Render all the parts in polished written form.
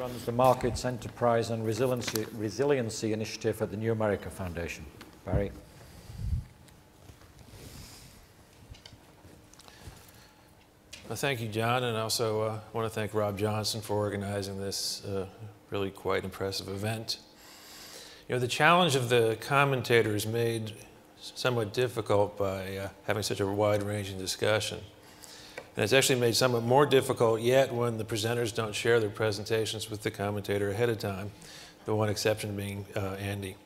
runs the Markets, Enterprise and Resiliency Initiative at the New America Foundation. Barry. Well, thank you, John, and I also want to thank Rob Johnson for organizing this really quite impressive event. You know, the challenge of the commentator is made somewhat difficult by having such a wide-ranging discussion. And it's actually made somewhat more difficult yet when the presenters don't share their presentations with the commentator ahead of time, the one exception being Andy.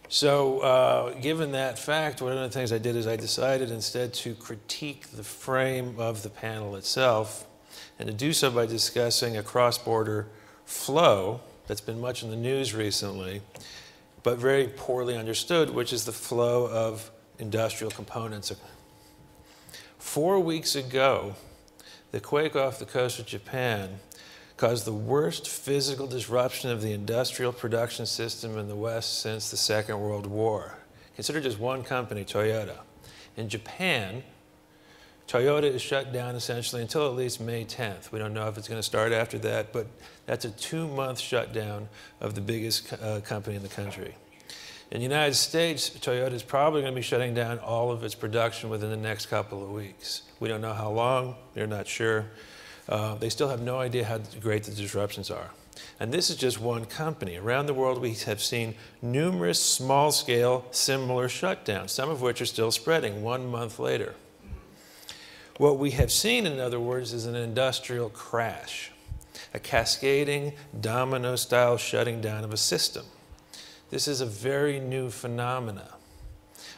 So given that fact, one of the things I did is I decided instead to critique the frame of the panel itself, and to do so by discussing a cross-border flow that's been much in the news recently, but very poorly understood, which is the flow of industrial components. 4 weeks ago, the quake off the coast of Japan caused the worst physical disruption of the industrial production system in the West since the Second World War. Consider just one company, Toyota. In Japan, Toyota is shut down essentially until at least May 10th. We don't know if it's going to start after that, but that's a 2-month shutdown of the biggest company in the country. In the United States, Toyota is probably going to be shutting down all of its production within the next couple of weeks. We don't know how long. They're not sure. They still have no idea how great the disruptions are. And this is just one company. Around the world, we have seen numerous small-scale similar shutdowns, some of which are still spreading 1 month later. What we have seen, in other words, is an industrial crash, a cascading domino-style shutting down of a system. This is a very new phenomena.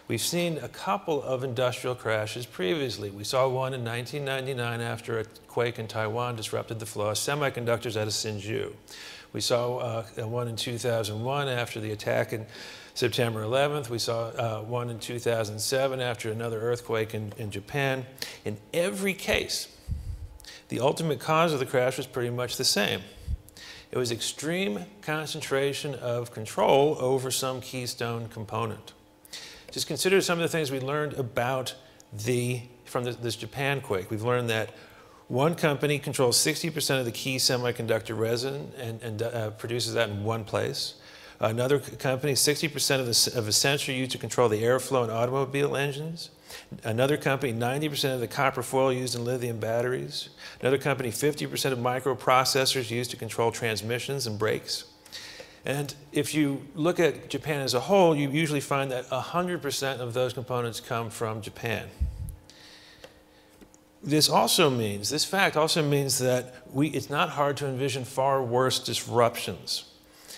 We've seen a couple of industrial crashes previously. We saw one in 1999 after a quake in Taiwan disrupted the flow of semiconductors out of Hsinchu. We saw one in 2001 after the attack in September 11th. We saw one in 2007 after another earthquake in Japan. In every case, the ultimate cause of the crash was pretty much the same. It was extreme concentration of control over some keystone component. Just consider some of the things we learned about from this Japan quake. We've learned that one company controls 60% of the key semiconductor resin and produces that in one place. Another company, 60% of essential used to control the airflow in automobile engines. Another company, 90% of the copper foil used in lithium batteries. Another company, 50% of microprocessors used to control transmissions and brakes. And if you look at Japan as a whole, you usually find that 100% of those components come from Japan. This fact also means that it's not hard to envision far worse disruptions.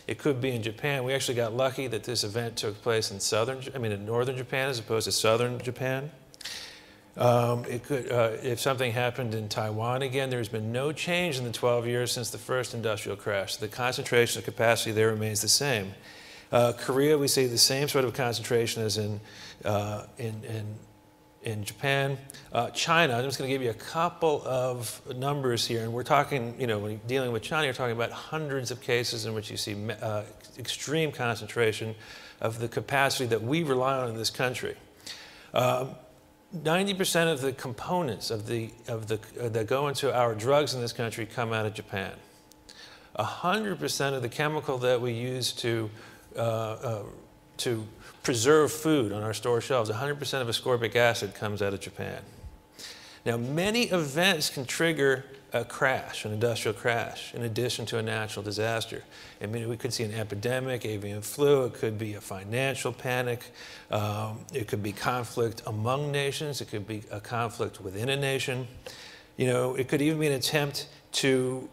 It could be in Japan. We actually got lucky that this event took place in northern Japan as opposed to southern Japan. It could, if something happened in Taiwan again, there's been no change in the 12 years since the first industrial crash. The concentration of capacity there remains the same. Korea, we see the same sort of concentration as in Japan. China, I'm just going to give you a couple of numbers here, and we're talking, when you're dealing with China, you're talking about hundreds of cases in which you see extreme concentration of the capacity that we rely on in this country. 90% of the components that go into our drugs in this country come out of Japan. 100% of the chemical that we use to preserve food on our store shelves, 100% of ascorbic acid comes out of Japan. Now, many events can trigger a crash, an industrial crash, in addition to a natural disaster. I mean, we could see an epidemic, avian flu, it could be a financial panic, it could be conflict among nations, it could be a conflict within a nation. It could even be an attempt to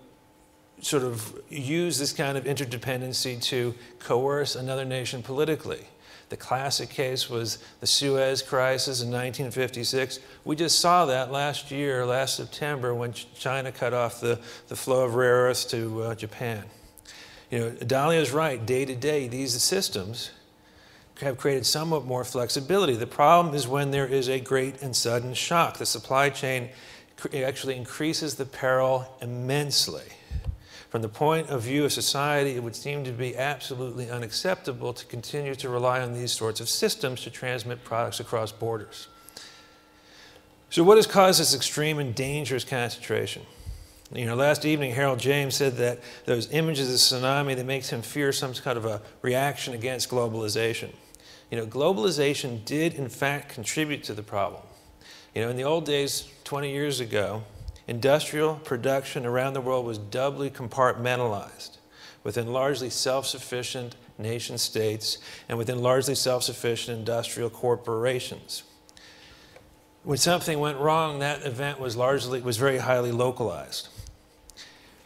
sort of use this kind of interdependency to coerce another nation politically. The classic case was the Suez Crisis in 1956. We just saw that last September, when China cut off the flow of rare earths to Japan. Dahlia's right, day to day, these systems have created somewhat more flexibility. The problem is when there is a great and sudden shock. The supply chain actually increases the peril immensely. From the point of view of society, it would seem to be absolutely unacceptable to continue to rely on these sorts of systems to transmit products across borders. So what has caused this extreme and dangerous concentration? You know, last evening, Harold James said that those images of tsunami that makes him fear some kind of a reaction against globalization. You know, globalization did, in fact, contribute to the problem. You know, in the old days, 20 years ago, industrial production around the world was doubly compartmentalized within largely self-sufficient nation states and within largely self-sufficient industrial corporations. When something went wrong, that event was very highly localized.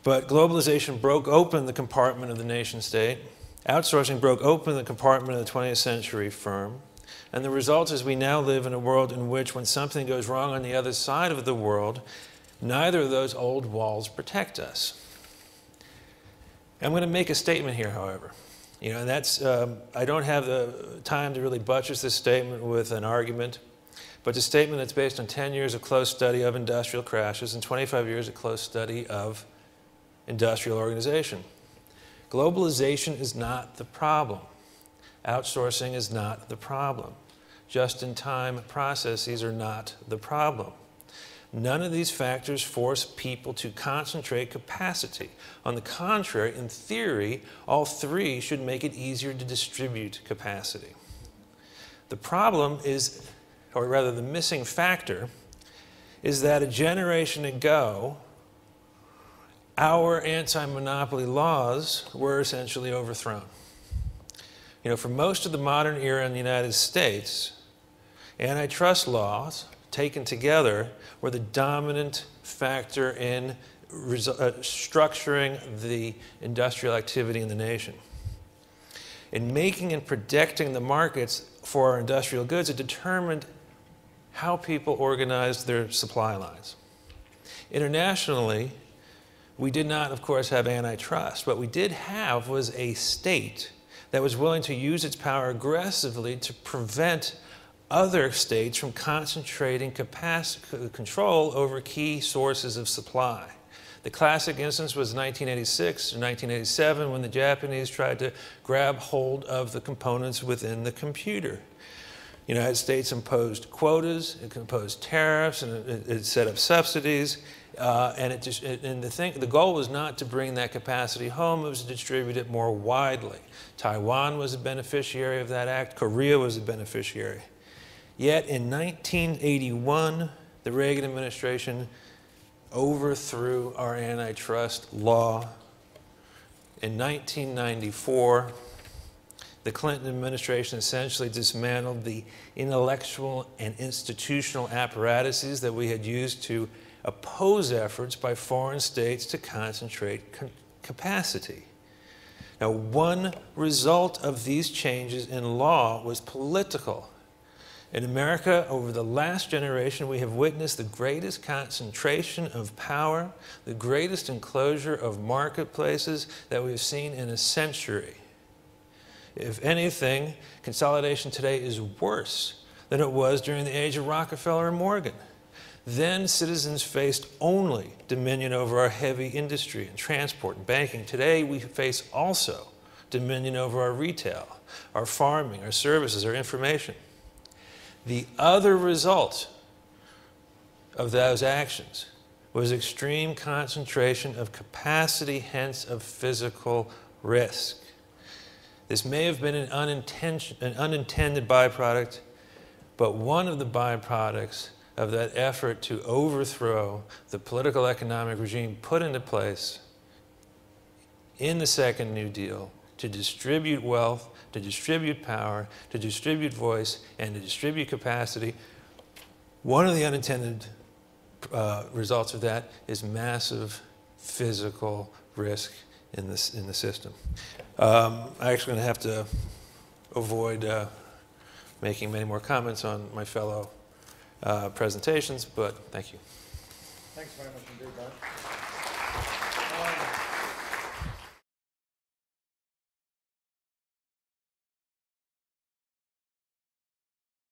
But globalization broke open the compartment of the nation state. Outsourcing broke open the compartment of the 20th century firm. And the result is we now live in a world in which when something goes wrong on the other side of the world, neither of those old walls protect us. I'm going to make a statement here, however. You know, and that's, I don't have the time to really buttress this statement with an argument, but it's a statement that's based on 10 years of close study of industrial crashes and 25 years of close study of industrial organization. Globalization is not the problem. Outsourcing is not the problem. Just-in-time processes are not the problem. None of these factors force people to concentrate capacity. On the contrary, in theory, all three should make it easier to distribute capacity. The problem is, or rather the missing factor, is that a generation ago, our anti-monopoly laws were essentially overthrown. You know, for most of the modern era in the United States, antitrust laws taken together were the dominant factor in structuring the industrial activity in the nation. In making and protecting the markets for our industrial goods, it determined how people organized their supply lines. Internationally, we did not, of course, have antitrust. What we did have was a state that was willing to use its power aggressively to prevent other states from concentrating control over key sources of supply. The classic instance was 1986 or 1987 when the Japanese tried to grab hold of the components within the computer. The United States imposed quotas, it imposed tariffs, and it set up subsidies. The goal was not to bring that capacity home, it was to distribute it more widely. Taiwan was a beneficiary of that act, Korea was a beneficiary. Yet in 1981, the Reagan administration overthrew our antitrust law. In 1994, the Clinton administration essentially dismantled the intellectual and institutional apparatuses that we had used to oppose efforts by foreign states to concentrate capacity. Now, one result of these changes in law was political. In America, over the last generation, we have witnessed the greatest concentration of power, the greatest enclosure of marketplaces that we've seen in a century. If anything, consolidation today is worse than it was during the age of Rockefeller and Morgan. Then citizens faced only dominion over our heavy industry and transport and banking. Today we face also dominion over our retail, our farming, our services, our information. The other result of those actions was extreme concentration of capacity, hence of physical risk. This may have been an unintended byproduct, but one of the byproducts of that effort to overthrow the political economic regime put into place in the Second New Deal to distribute wealth, to distribute power, to distribute voice, and to distribute capacity. One of the unintended results of that is massive physical risk in the system. I'm actually going to have to avoid making many more comments on my fellow presentations, but thank you. Thanks very much indeed, Dan.